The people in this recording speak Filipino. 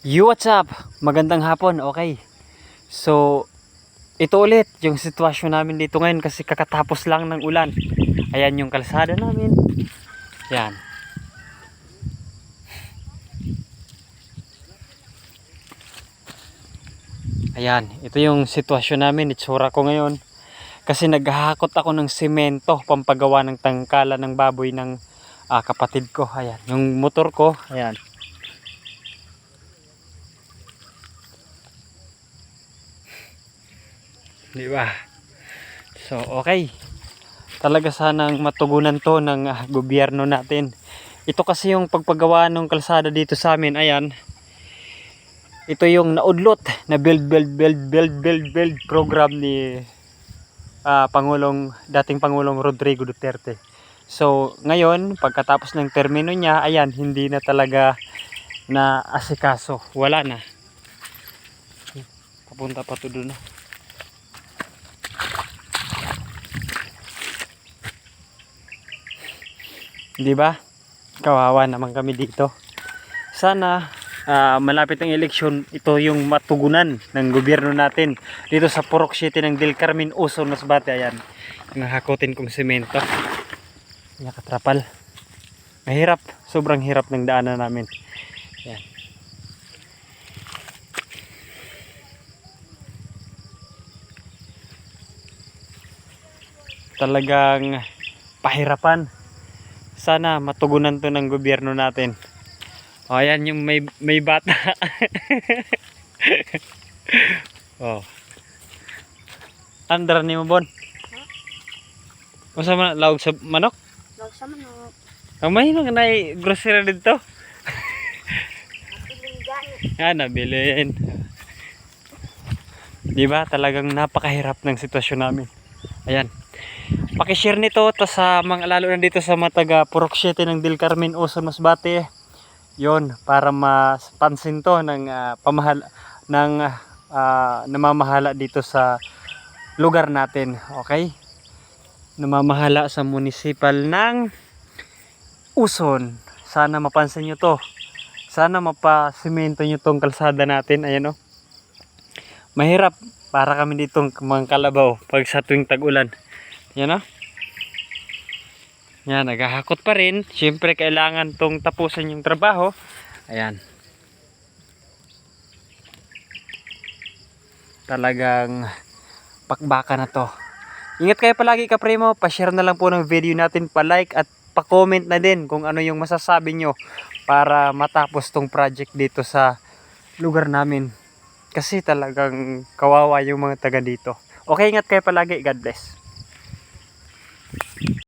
What's up? Magandang hapon, okay. So, ito ulit yung sitwasyon namin dito ngayon kasi kakatapos lang ng ulan. Ayan yung kalsada namin. Yan. Ayan, ito yung sitwasyon namin, itsura ko ngayon. Kasi naghahakot ako ng semento pampagawa ng tangkala ng baboy ng kapatid ko. Ayan, yung motor ko, ayan. Di ba? So, okay. Talaga sanang matugunan to ng gobyerno natin. Ito kasi yung pagpagawa ng kalsada dito sa amin. Ayan. Ito yung naudlot na build program ni dating Pangulong Rodrigo Duterte. So, ngayon, pagkatapos ng termino niya, ayan, hindi na talaga na asikaso. Wala na. Papunta pa to doon. Di ba? Kawawa naman kami dito. Sana malapit ang eleksyon, ito yung matugunan ng gobyerno natin dito sa Purok City ng Del Carmen, Uson, Masbate. Ayan, yung hakutin kong semento. Nakatrapal. Mahirap, sobrang hirap ng daanan namin. Ayan. Talagang pahirapan. Sana matugunan to ng gobyerno natin. O, ayan yung may bata. Oh. Andra ni mo bon. Masa man laog sa manok? Laog sa manok. Kamay nang nay grocery dito. Nabilin. Di ba? Talagang napakahirap ng sitwasyon namin. Ayan. Paki-share nito to sa mga lalo na dito sa mga taga Purok City ng Del Carmen, Uson, Masbate. Yon, para mapansin to ng namamahala dito sa lugar natin, okay? Namamahala sa municipal ng Uson. Sana mapansin nyo to. Sana mapasimento nyo tong kalsada natin. Ayan o. Mahirap para kami ditong mga kalabaw pag sa tuwing tag-ulan. Yan o. Yan, naghahakot pa rin. Siyempre kailangan tong tapusin yung trabaho. Ayan. Talagang pakbaka na to. Ingat kayo palagi kaprimo. Pa-share na lang po ng video natin. Pa-like at pa-comment na din kung ano yung masasabi nyo para matapos tong project dito sa lugar namin. Kasi talagang kawawa yung mga taga dito. Okay, ingat kayo palagi. God bless.